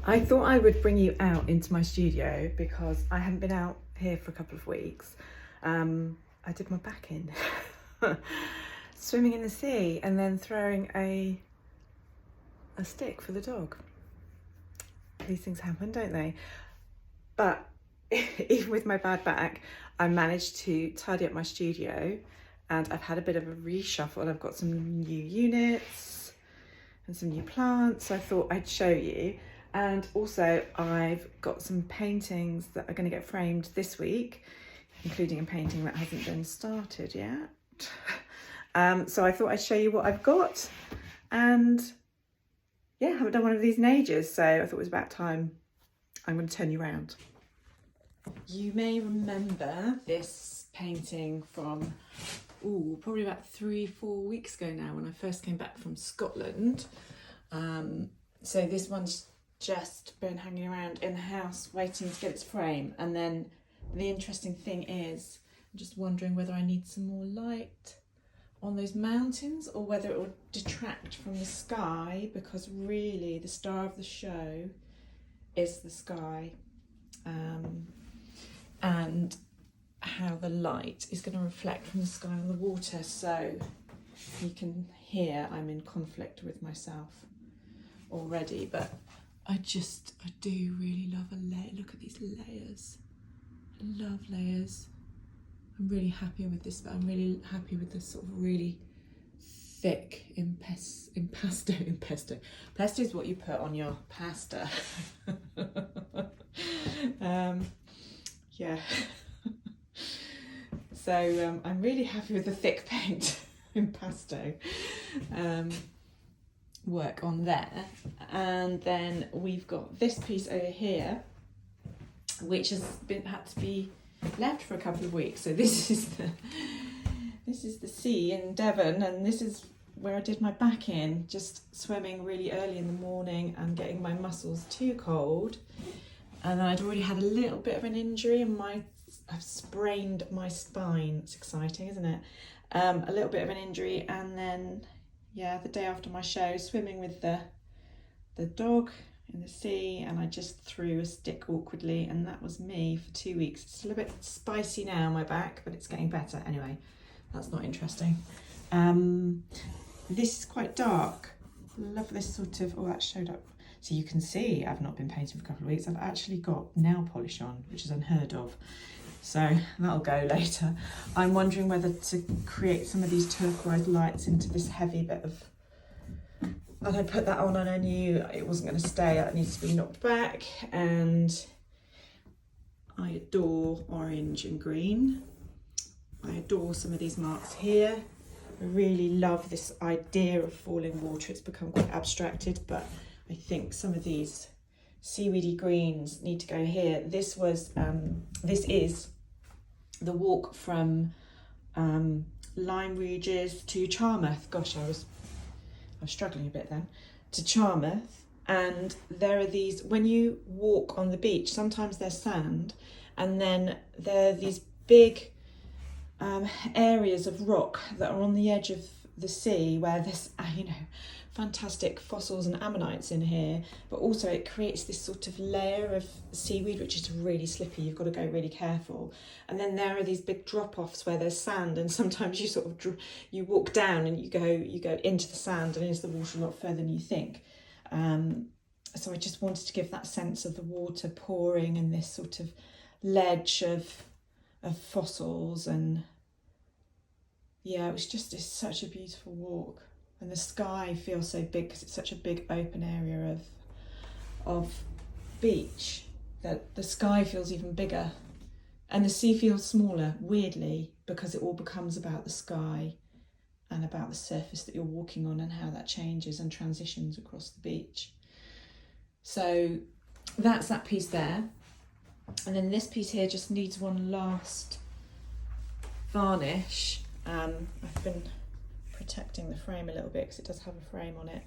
I thought I would bring you out into my studio because I haven't been out here for a couple of weeks. I did my back in swimming in the sea and then throwing a stick for the dog. These things happen, don't they? But even with my bad back, I managed to tidy up my studio and I've had a bit of a reshuffle. I've got some new units and some new plants, so I thought I'd show you. And also I've got some paintings that are going to get framed this week, including a painting that hasn't been started yet. So I thought I'd show you what I've got. And yeah, I haven't done one of these in ages, so I thought it was about time. I'm going to turn you around. You may remember this painting from, probably about 3-4 weeks ago now, when I first came back from Scotland. So this one's just been hanging around in the house waiting to get its frame. And then the interesting thing is, I'm just wondering whether I need some more light on those mountains or whether it will detract from the sky, because really the star of the show is the sky, and how the light is going to reflect from the sky on the water. So you can hear I'm in conflict with myself already, but I do really love a layer. Look at these layers. I love layers. I'm really happy with this, but I'm really happy with this sort of really thick impasto. Pesto is what you put on your pasta. Yeah. So I'm really happy with the thick paint impasto work on there. And then we've got this piece over here, which has had to be left for a couple of weeks. So this is the sea in Devon, and this is where I did my back in, just swimming really early in the morning and getting my muscles too cold. And I'd already had a little bit of an injury, and I've sprained my spine. It's exciting, isn't it? A little bit of an injury, and then the day after my show, swimming with the dog in the sea, and I just threw a stick awkwardly, and that was me for 2 weeks. It's a little bit spicy now, my back, but it's getting better. Anyway, that's not interesting. This is quite dark. Love this sort of, that showed up. So you can see I've not been painting for a couple of weeks. I've actually got nail polish on, which is unheard of. So that'll go later. I'm wondering whether to create some of these turquoise lights into this heavy bit of, and I put that on and I knew it wasn't going to stay. It needs to be knocked back. And I adore orange and green. I adore some of these marks here. I really love this idea of falling water. It's become quite abstracted, but I think some of these seaweedy greens need to go here. This is the walk from Lyme Regis to Charmouth. Gosh, I was struggling a bit then. To Charmouth, and there are these, when you walk on the beach, sometimes there's sand, and then there are these big areas of rock that are on the edge of the sea where there's fantastic fossils and ammonites in here, but also it creates this sort of layer of seaweed which is really slippy. You've got to go really careful. And then there are these big drop-offs where there's sand, and sometimes you sort of you walk down and you go into the sand and into the water a lot further than you think. So I just wanted to give that sense of the water pouring and this sort of ledge of fossils, and it's such a beautiful walk. And the sky feels so big because it's such a big open area of beach that the sky feels even bigger, and the sea feels smaller, weirdly, because it all becomes about the sky and about the surface that you're walking on and how that changes and transitions across the beach. So that's that piece there. And then this piece here just needs one last varnish. I've been protecting the frame a little bit because it does have a frame on it.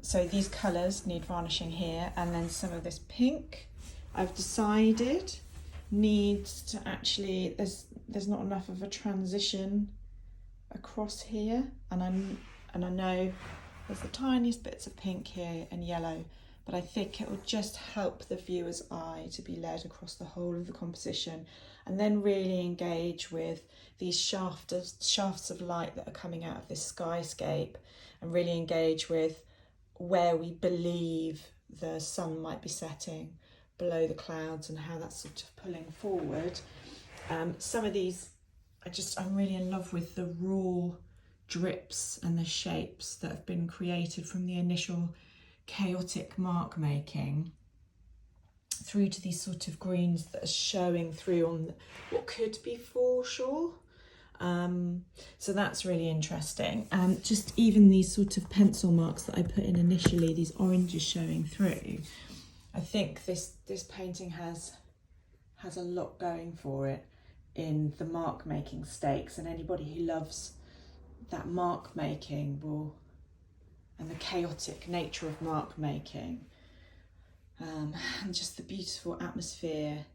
So these colours need varnishing here, and then some of this pink I've decided needs to actually, there's not enough of a transition across here, and I know there's the tiniest bits of pink here and yellow, but I think it will just help the viewer's eye to be led across the whole of the composition, and then really engage with these shafts of light that are coming out of this skyscape, and really engage with where we believe the sun might be setting below the clouds and how that's sort of pulling forward. Some of these, I'm really in love with the raw drips and the shapes that have been created from the initial chaotic mark making through to these sort of greens that are showing through on what could be foreshore. So that's really interesting. Just even these sort of pencil marks that I put in initially, these oranges showing through. I think this painting has a lot going for it in the mark making stakes, and anybody who loves that mark making and the chaotic nature of mark making, and just the beautiful atmosphere,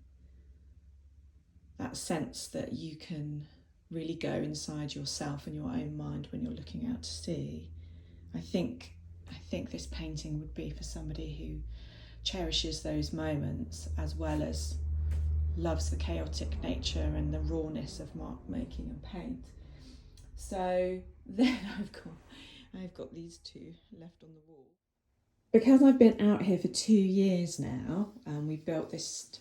that sense that you can really go inside yourself and your own mind when you're looking out to sea. I think this painting would be for somebody who cherishes those moments as well as loves the chaotic nature and the rawness of mark making and paint. So then I've got these two left on the wall. Because I've been out here for 2 years now, and we built this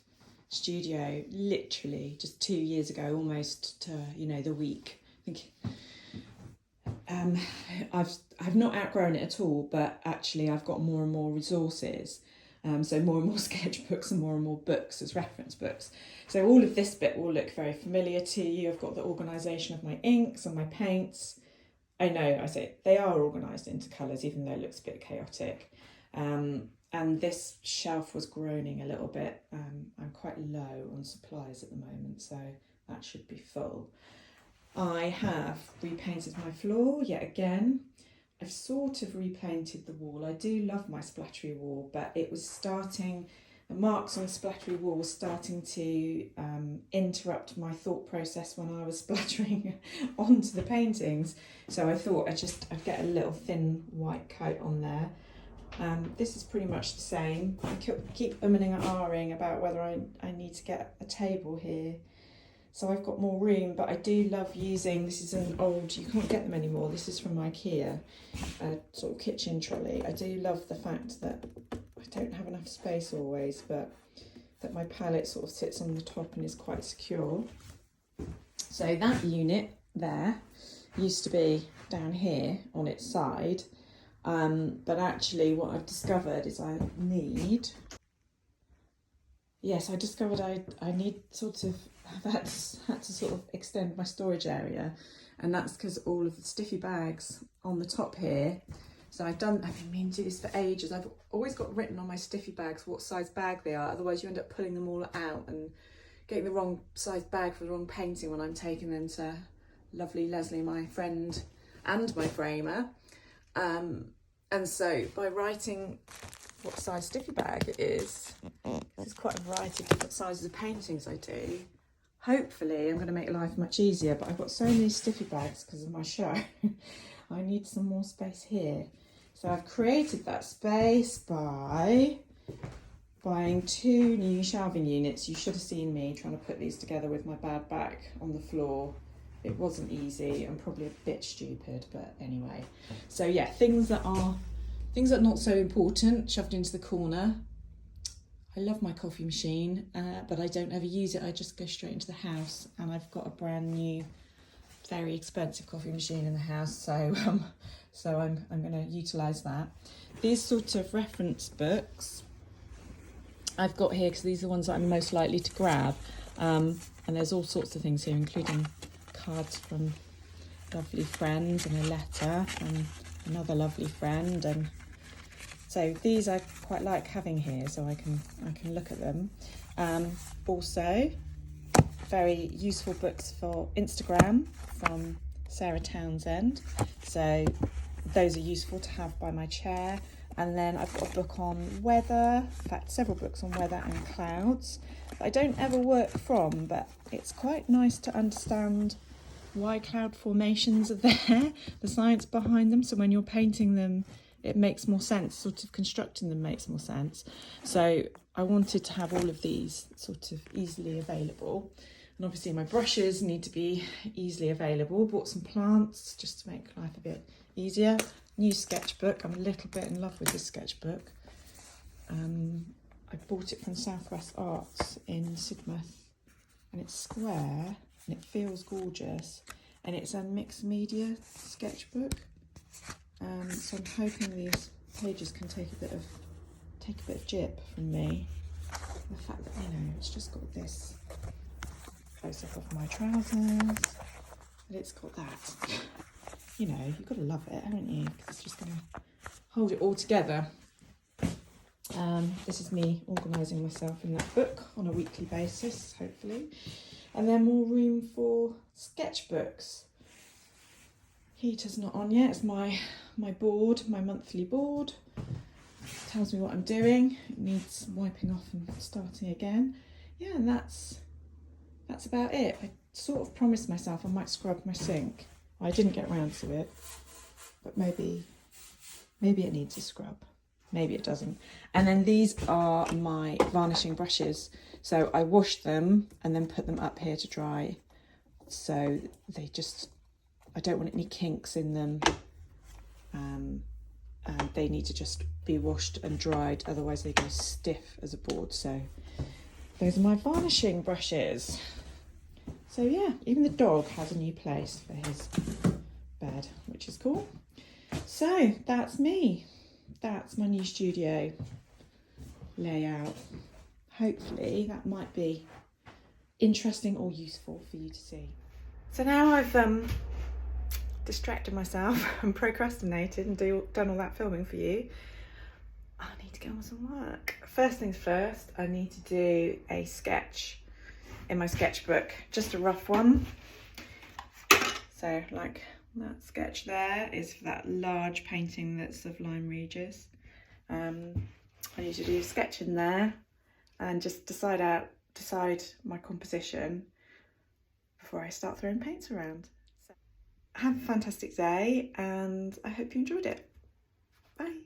studio literally just 2 years ago, almost to the week. I think I've not outgrown it at all, but actually I've got more and more resources. So more and more sketchbooks and more books as reference books. So all of this bit will look very familiar to you. I've got the organisation of my inks and my paints. I know, I say they are organised into colours, even though it looks a bit chaotic. And this shelf was groaning a little bit. I'm quite low on supplies at the moment, so that should be full. I have repainted my floor yet again. I've sort of repainted the wall. I do love my splattery wall, but the marks on the splattery wall were starting to interrupt my thought process when I was splattering onto the paintings. So I thought I'd get a little thin white coat on there. This is pretty much the same. I keep umming and ahhing about whether I need to get a table here. So I've got more room, but I do love using, this is an old, you can't get them anymore, this is from IKEA, a sort of kitchen trolley. I do love the fact that I don't have enough space always, but that my palette sort of sits on the top and is quite secure. So that unit there used to be down here on its side, but actually what I've discovered is I discovered I need sort of, I've had to sort of extend my storage area, and that's because all of the stiffy bags on the top here. So I've been meaning to do this for ages. I've always got written on my stiffy bags what size bag they are, otherwise you end up pulling them all out and getting the wrong size bag for the wrong painting when I'm taking them to lovely Leslie, my friend and my framer. And so by writing what size stiffy bag it is, there's quite a variety of different sizes of paintings I do. Hopefully I'm going to make life much easier, but I've got so many stiffy bags because of my show. I need some more space here. So I've created that space by buying 2 new shelving units. You should have seen me trying to put these together with my bad back on the floor. It wasn't easy and probably a bit stupid, but anyway. So yeah, things that are not so important shoved into the corner. I love my coffee machine, but I don't ever use it. I just go straight into the house, and I've got a brand new, very expensive coffee machine in the house, so I'm going to utilise that. These sort of reference books I've got here because these are the ones that I'm most likely to grab, and there's all sorts of things here, including cards from lovely friends and a letter from another lovely friend, and so these I quite like having here, so I can look at them. Also, very useful books for Instagram from Sarah Townsend. So those are useful to have by my chair. And then I've got a book on weather, in fact several books on weather and clouds that I don't ever work from, but it's quite nice to understand why cloud formations are there, the science behind them, so when you're painting them it makes more sense, sort of constructing them makes more sense. So I wanted to have all of these sort of easily available. And obviously my brushes need to be easily available. Bought some plants just to make life a bit easier. New sketchbook. I'm a little bit in love with this sketchbook. I bought it from Southwest Arts in Sidmouth, and it's square and it feels gorgeous, and it's a mixed media sketchbook. So I'm hoping these pages can take a bit of jip from me. The fact that, you know, it's just got this close up of my trousers, and it's got that. You know, you've got to love it, haven't you? Because it's just going to hold it all together. This is me organising myself in that book on a weekly basis, hopefully. And then more room for sketchbooks. Heater's not on yet. It's my board, my monthly board. Tells me what I'm doing. It needs wiping off and starting again. Yeah, and that's about it. I sort of promised myself I might scrub my sink. I didn't get round to it, but maybe it needs a scrub. Maybe it doesn't. And then these are my varnishing brushes. So I washed them and then put them up here to dry. So they just, I don't want any kinks in them. And they need to just be washed and dried, otherwise they go stiff as a board. So those are my varnishing brushes. So yeah, even the dog has a new place for his bed, which is cool. So that's me. That's my new studio layout. Hopefully that might be interesting or useful for you to see. So now I've distracted myself and procrastinated and done all that filming for you, I need to get on with some work. First things first, I need to do a sketch in my sketchbook, just a rough one. So like that sketch there is for that large painting that's of Lyme Regis. I need to do a sketch in there and just decide my composition before I start throwing paints around. So, have a fantastic day and I hope you enjoyed it. Bye.